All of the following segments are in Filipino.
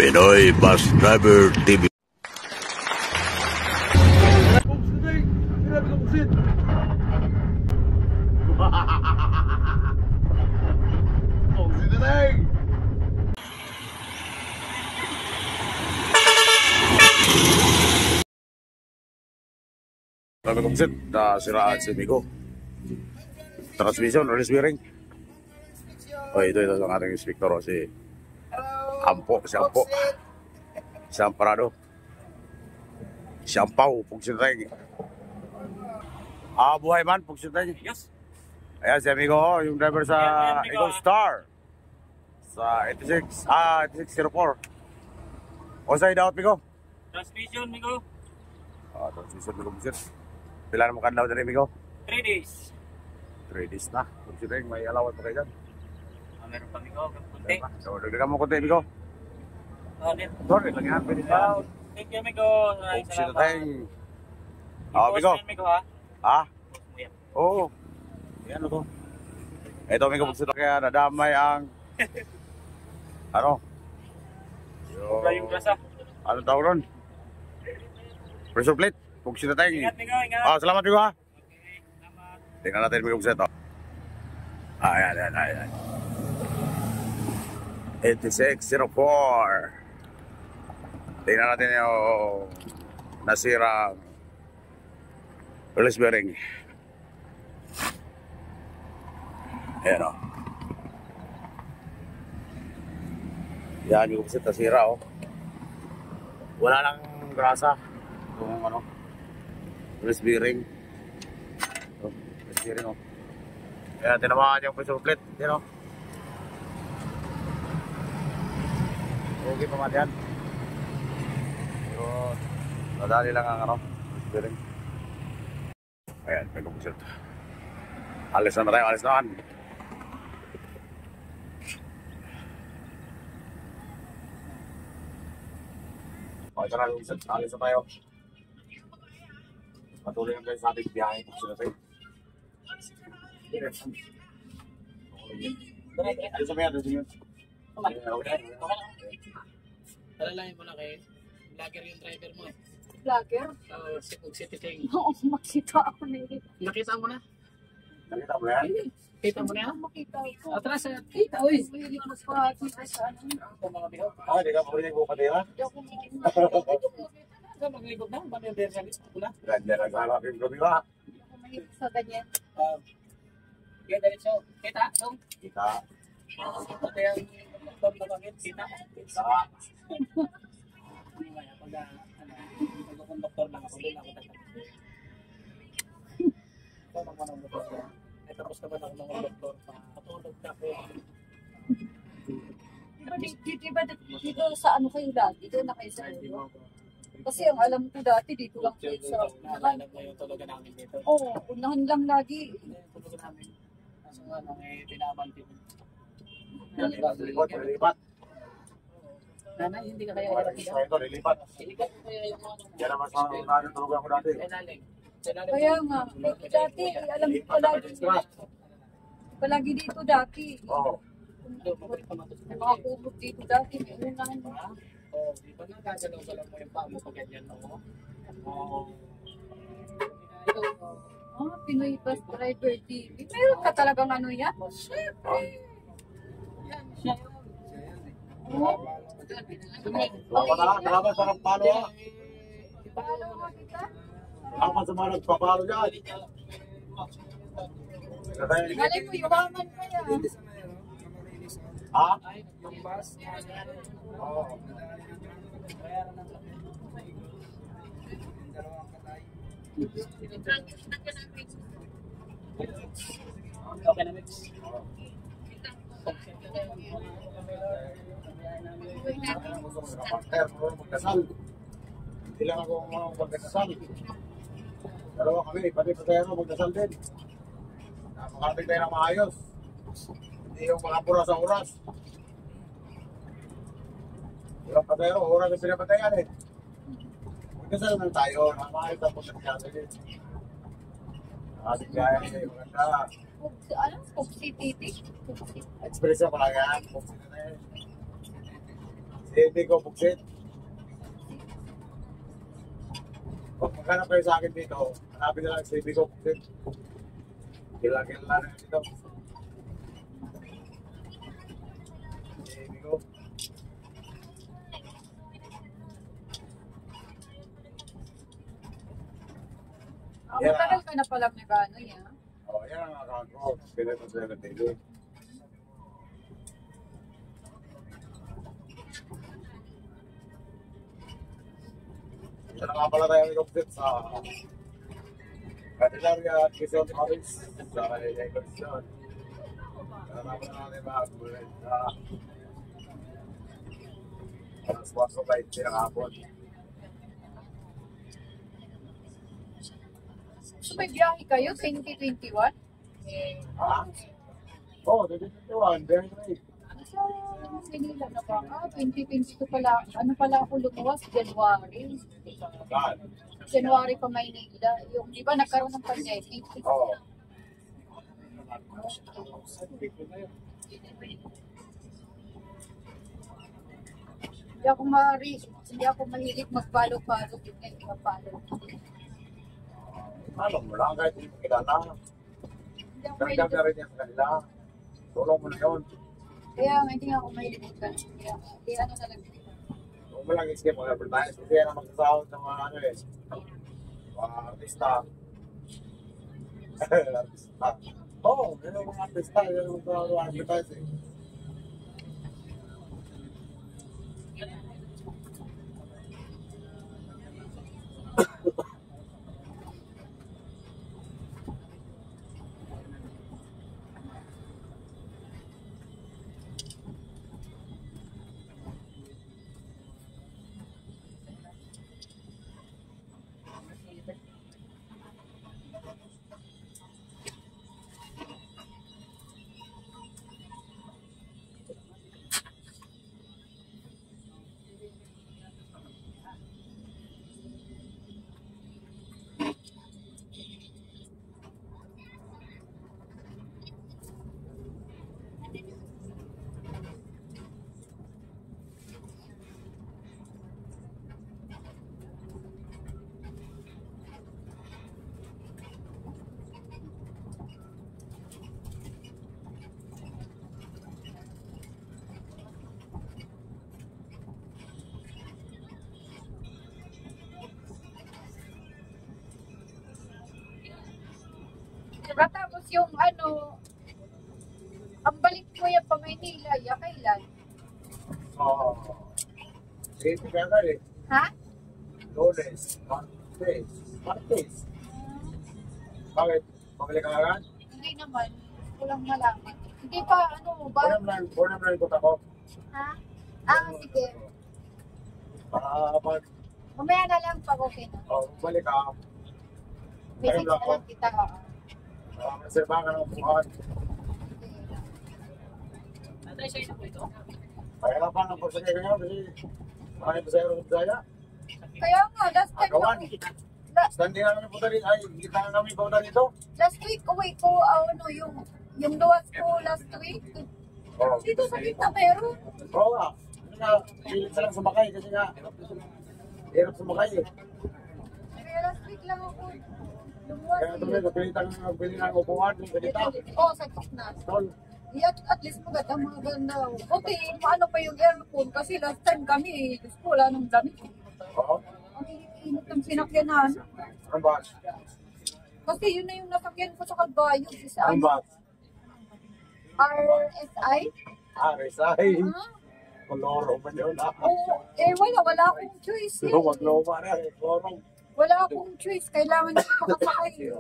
Pinoy Bus Driver TV. Kami kumsit, siraan si Migo. Transmission, release bearing. Oh, ito ang ating inspektor, si Ampo, si Ampo. Si Amparado. Si Ampaw, pugsintay. Buhay man, pugsintay. Yes. Ayan, si Amigo, yung driver sa Eagle Star. Sa 8604. O sa'yo dapat, Migo? Transmission, Migo. Transmission, Migo, kumsit. Pila na makandaw na rin, Migo? 3 days. 3 days na. Kumsit, may alawat pa kayo dyan. Meron pa, Migo. Kunti. So, dagdagan mo konti, Migo. Sorry, lang yan. Pwede na. Thank you, Migo. Kumsit tayo. Migo. Migo, ha? Ha? Oo. Yan o to. Ito, Migo, kumsit kaya nadamay ang ano? Yung grasa. Anong tawag ron? Pressure plate. Kumsit tayo. Ingat, Migo. Ingat. Salamat, Migo, ha? Okay, salamat. Tingnan natin, Migo, kumsit. Ayan. 8604. Tingnan natin yung nasirang release bearing. Ayan o. Yan yung kumsit, nasira o. Wala lang grasa. Kung ano, release bearing. Release bearing o. Ayan, tinamaan yung pressure plate. Ayan o. Okay pa man yan. Yun. Nadali lang ang ano, bearing. Ayan, may kumsit. Alis na tayo, alis na. Okay, tara, kumsit. Alis na tayo. Patuloy lang kayo sa ating biyahe. Kumsit na tayo. Alis na ba yan? Alalahin mo na kayo. Vlogger yung driver mo. Vlogger? Si City Ting. Oo, makita ako na yun. Nakita mo na? Nakita mo yan? Kita mo na yan? Makita ko. Atras na. Kita, uy. Hindi ko nakakita sa ano. Mga Migo. Di ka pwede ko patira? Hindi ako Magligod na. Manilder sa pula. Ganyan ang hanapin ko, di ba? mahilig sa ganyan. Kaya diretso. Kita? Kita. Pati ang doktor na bakit? Kita? Kita. Pag-conductor lang ako, doon ako tatapos. Ito naman ang doktor. Tapos naman ako ng doktor. Patulog na ako. Pero diba dito sa ano kayo dati? Dito na kayo sa ulo? Kasi ang alam ko dati dito lang kayo sa... Naalala mo yung tulogan namin dito? Oo, unahan lang lagi. Tulogan namin. Kaso nga nang pinabanti mo. Lilipat. Nanay, hindi ka kaya hirap Ito, lilipat. Ilipat ko kaya yung mga Yan naman sa unahan ng tulugan ko dati. Kaya nga, dati, alam ko palagi dito dati. Oo. May mga kubot dito dati, may unahan. Oo, di ba nagagalaw-galaw mo yung paa mo pag ganyan, no? Oo. Pinoy Bus Driver TV. Meron ka talagang ano yan? Siyempre. Yan, siya yun. Salamat sa nagpalo ha. Ipalo mo kita? Salamat sa mga nagpapalo dyan. Galing mo, yumaman ka yan. Ha? Yung bus, Oo. okay na, mix. Magdasal. Hindi lang ako magdasal. Dalawa kami, pati pasayero magdasal din. Makarating tayo ng maayos. Hindi yung mga pura sa oras. Yung pasayero, oras na pinapatayan eh. Magdasal naman tayo, nakamaayos ang pagkakasal din. Nakasing gaya niya, maganda. Ano? Pupsi Titi? Express na pala yan. Hindi ko buksit. Kung maghanap kayo sa akin dito, hanapin na lang sa Ibigo buksit. Kailangan na dito. Ibigo. Yeah. Matagal ka na palang nag-ano yan. Oh, yan ang account ko. Pinito sa TV. Yan nga pala tayo nag-update sa Candelaria at Quezon Province sa Negosyon. Kaya naman natin mag-ulit sa alas 4:20 ng hapon. So may biyahe kayo 2021? Ha? Oo, 2021, very great. So, Manila na ba? 2022 pala. Ano pala ako lumuwas? January. Saan? January pa Maynila. Yung, di ba nagkaroon ng pandemic? Oo. Hindi ako mahilig mag-follow-follow. Hindi mag-follow. Alam mo lang, kahit hindi mo kilala. Hindi ako Nagdam mahilig. na rin yan sa kanila. Tulong mo na yun. Kaya hindi ako mahilig mag-follow. Kaya ano na lang. Huwag mo lang i-skip ang advertise. Kasi yan ang magsasahod ng mga ano eh. Mga artista. Artista. Oo, yun ang mga artista. Yan ang magsasahod ng advertise eh. Diba? Tapos yung ano, ang balik ko yan pa Maynila, kailan? Oo. Sige, kaya ka eh. Ha? Lunes, Martes. Bakit? Pabalik ka agad? Hindi naman. Kulang malaman. Hindi pa, ano, ba? Born and ko ako. Ha? Ah, sige. Para pag Mamaya na lang pag okay na. balik ka, Message na lang kita. reserva ka ng buwan. Natay siya isa po ito. Pahirapan ang pagsakay ka kasi marami pa sa aeroon Bisaya. Kaya nga, last time Agawan. na, Standing na kami punta rin. Ay, kita na kami punta dito. last week, uwi ko, ano, yung luwas ko last week. Oo. Dito sa kita meron. Oo nga. Kasi nga, pilit sa lang sumakay kasi nga, hirap sumakay eh. Kaya last week lang ako lumuwas. Kaya tuloy, napilitan ng bili ng upuan, yung ganita. Oo, sa gitna. Tol, At least maganda. Buti, paano pa yung aircon? Kasi last time kami, Diyos ko, wala nang damit. oo. Ang init ng sinakyanan. Anong bus? Kasi yun na yung nasakyan ko sa Kalbayo. Sa Anong bus? RSI. Resay. Ah, Koloro man yun. oo. Wala akong choice. Eh. Lumag-luma na eh. Koloro. Wala akong choice. Kailangan ko makasakay.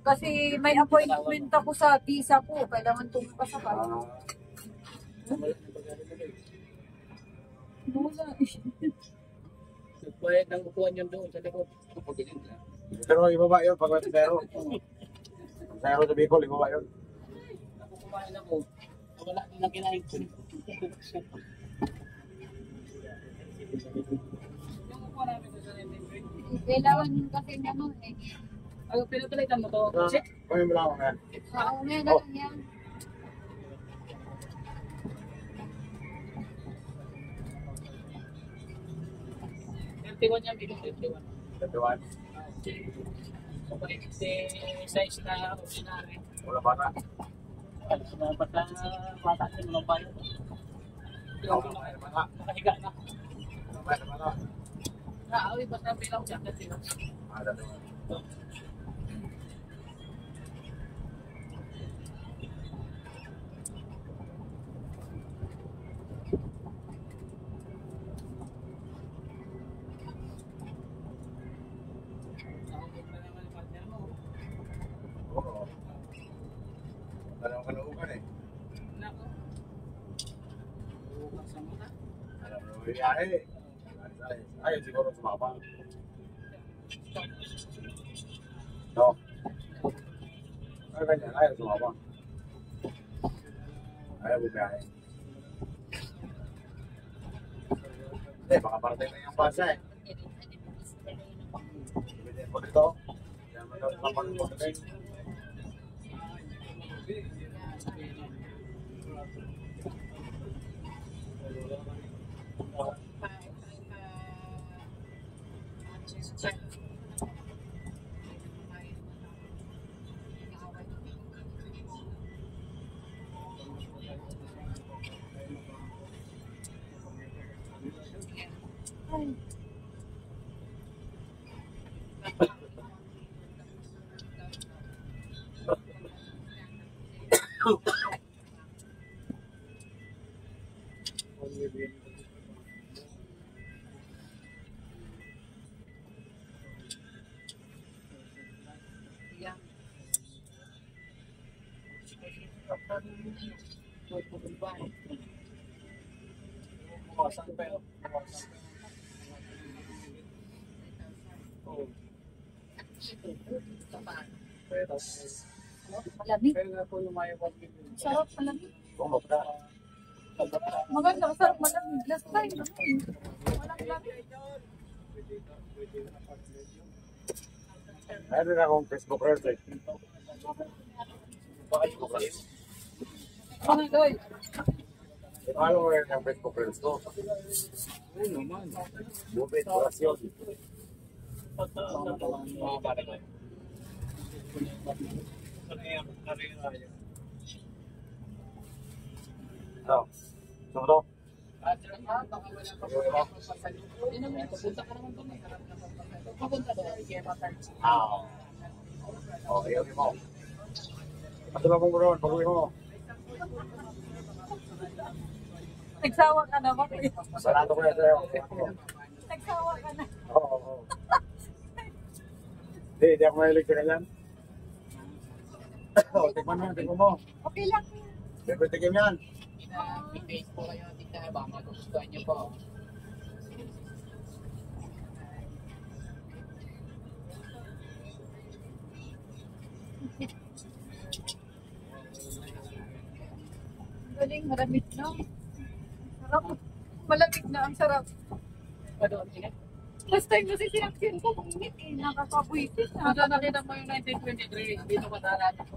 Kasi may appointment ako sa visa ko. Kailangan itong pasakay. Wala. Nagbayad ng upuan yun doon sa likod. Pero ibaba yun pag may zero. Zero sa Bicol, ibaba yun. Ako kumain ako. Wala din ang kinain ko. Yung upuan namin doon sa Nintendo. Kailangan kasi ano eh. Ay, pinapalitan mo to. Kasi, Kami mo lang ako yan. Sa una na lang yan. 51 yan, bigyan 51. Tatuan. So, size na ordinary. Wala ba na? Basta bata din mga bayo. Nakahiga na. Naawi, basta bilang siya kasi. Oo. Alam ka na ukan eh. Nako. Bukas sa mata. Alam mo na biyahe. Ay, siguro sumama. No. Ay, ganyan. Ayaw sumama. Ayaw bumiyahe. Hindi, baka parating na yung pasa eh. Ibigay ko dito. Yan mo daw sa pag-ibig. Yan. Bukasan pa yun. Malamig. Pero na po lumayo 1 million. Sarap malamig. Bumok na. Maganda, masarap malamig. Last time, walang lamig. Meron akong Facebook reels eh. Ano doy? Paano mo rin ang Facebook reels ko? Oo naman. Bubit, orasyon. Mga bata ko. Ano? Gusto mo to? Baka wala pa po. Hindi naman, pupunta ka naman doon. Pupunta doon. Oo. Oo, iyon mo. Patulong mo ron, pag-uwi mo. Nagsawa ka na ba? Sarado ko na sa'yo. Nagsawa ka na. Oo. Hindi ako mahilig sa ganyan. Tikman mo. Okay lang. Siyempre tikim yan. I-face po kayo, tingnan. Baka magustuhan niyo po. Galing, malamig na. Sarap. Malamig na, ang sarap. Padoon, tingnan. Last time kasi sinaksin ko, mainit eh. Nakakabuisit na. Kung nakita mo yung 1923, dito ko natin po.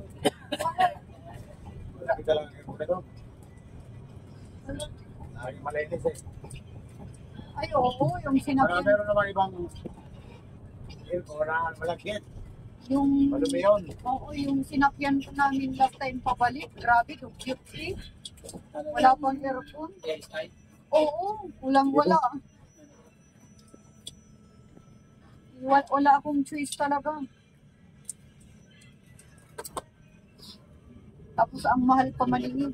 Nakita lang yung muna to. Laging malinis eh. Ay, oo, yung sinakyan. Meron naman ibang malagkit. Yung, Malumi yun. oo, yung sinakyan ko namin last time pabalik. Grabe, cute eh. Wala pang aircon. Yes, ay. Oo, walang-wala. Wala akong choice talaga. Tapos ang mahal pa maningin.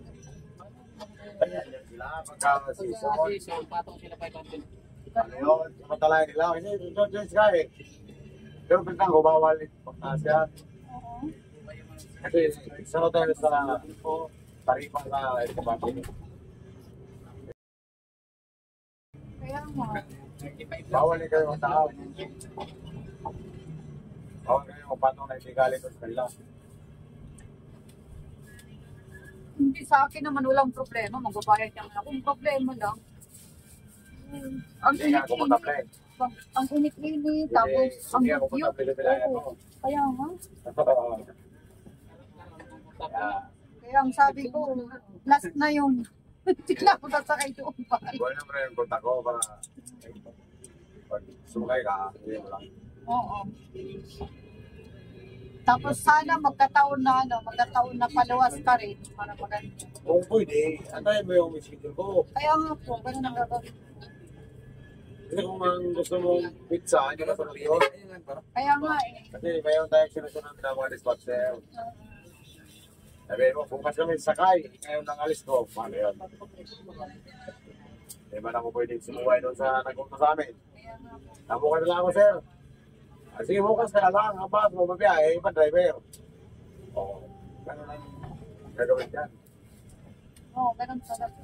Yan sila, pagka-season. Kasi so, patong sila 500. Ano yun, samantalay nila. Kasi ito dyan sila eh. Pero bintang ko, bawal pagtaas yan. Oo. Kasi sa hotel sa tarifa sa Eskabati. Kaya nga. Bawal na kayo ang tao. Bawal kayo ang patong na hindi galing sa kanila. Hindi sa akin naman walang problema. Magbabayad niya ako. Kung problema lang. Ang Hindi nga ako init-init. mataplen. Ang init-init. Tapos ang Hindi ako bagyo. mataplen. Oo. Kaya nga. Kaya ang sabi ko, last na yun. Hindi na ako sasakay doon pa. Buwan naman na yung kontak ko para Pag sumukay ka, hindi mo lang. Oo. Tapos sana magkataon na paluwas ka rin para maganda. Kung pwede, antayin mo yung schedule ko. Kaya nga po, ganun ang gagawin. Kasi kung ang gusto mong pizza, hindi ka sunod yun. Kaya nga eh. Kasi mayroon tayong sinusunod na mga dispatcher. Sabi mo, bukas kami sakay, ngayon nang alis ko, paano yun? Hindi man ako pwedeng sumuway doon sa nagpunta sa amin. Kaya nga po. Tamo ka na lang ako, sir. Ah, sige, bukas ka lang, ang bus mo, mabiyahe, iba driver. Oo, gano'n lang gagawin dyan. Oo, ganun talaga.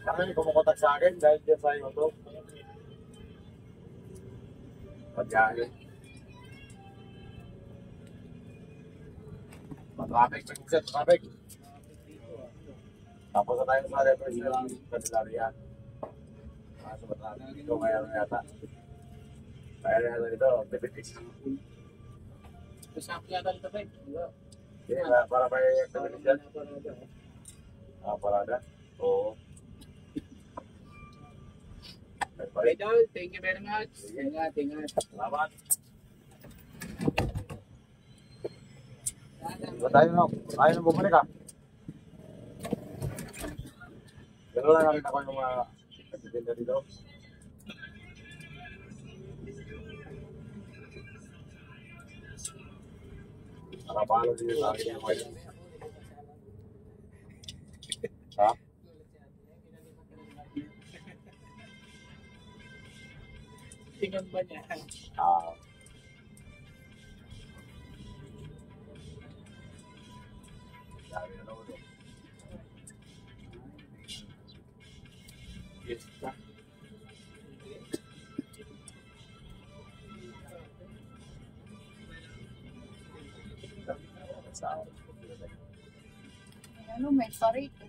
Kami kumukontak sa akin dahil dyan sa YouTube. Pagyahe. Traffic, traffic. Tapos na tayo sa reference na lang Candelaria. Sa traffic dito ngayon yata. Kaya na yata dito, activities. Masakit yata dito, Fred. Hindi, para may activities dyan. Parada. Oo. Idol, thank you very much. Ingat. Salamat. Ba tayo na? Ayaw na bumalik ka? Gano'n lang natin ako yung mga nagtitinda dito. Nakapalo din yung lagi niya ngayon. Ha? Tingnan ba niya? Sabi na naman. Yes. Ano, may parito.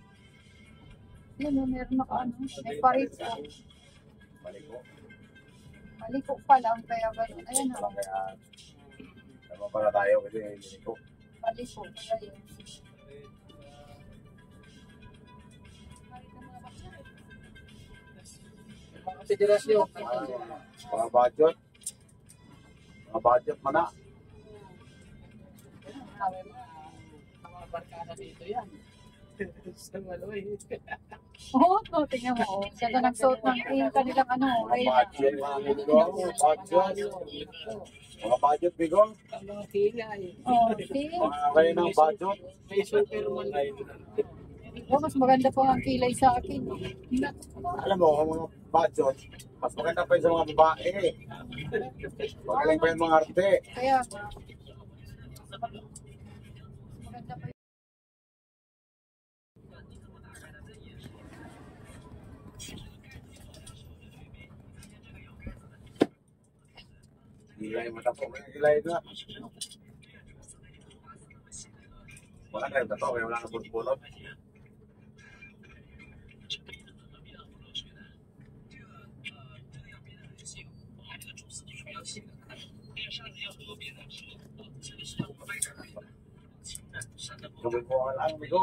Yan, meron na ano, may parito. Balik ko. Maliko pa lang, kaya gano'n. Ayan na, Kaya, naman pala tayo kasi hindi ko. maliko. Kaya yun. Mga konsiderasyon. Mga budget. Mga budget mo na. Mga barkada dito yan. Sa Maloy. Oo, no, tingnan mo. Siya na nagsuot ng kanilang ano, Mga Reyna. budget, mga bigong. Budget. Mga budget bigong. Ang mga kilay. Oo, see? Mga kayo ng budget. May Superman na yun. Oh, mas maganda pa ang kilay sa akin. Alam mo, ang mga budget, mas maganda pa yun sa mga babae. Magaling pa yung mga arte. Kaya, maganda pa yun. Gilay mo tapo. May gilay na. Wala kayo tato, kaya wala na pulot-pulot. Gawin mo ka lang, amigo.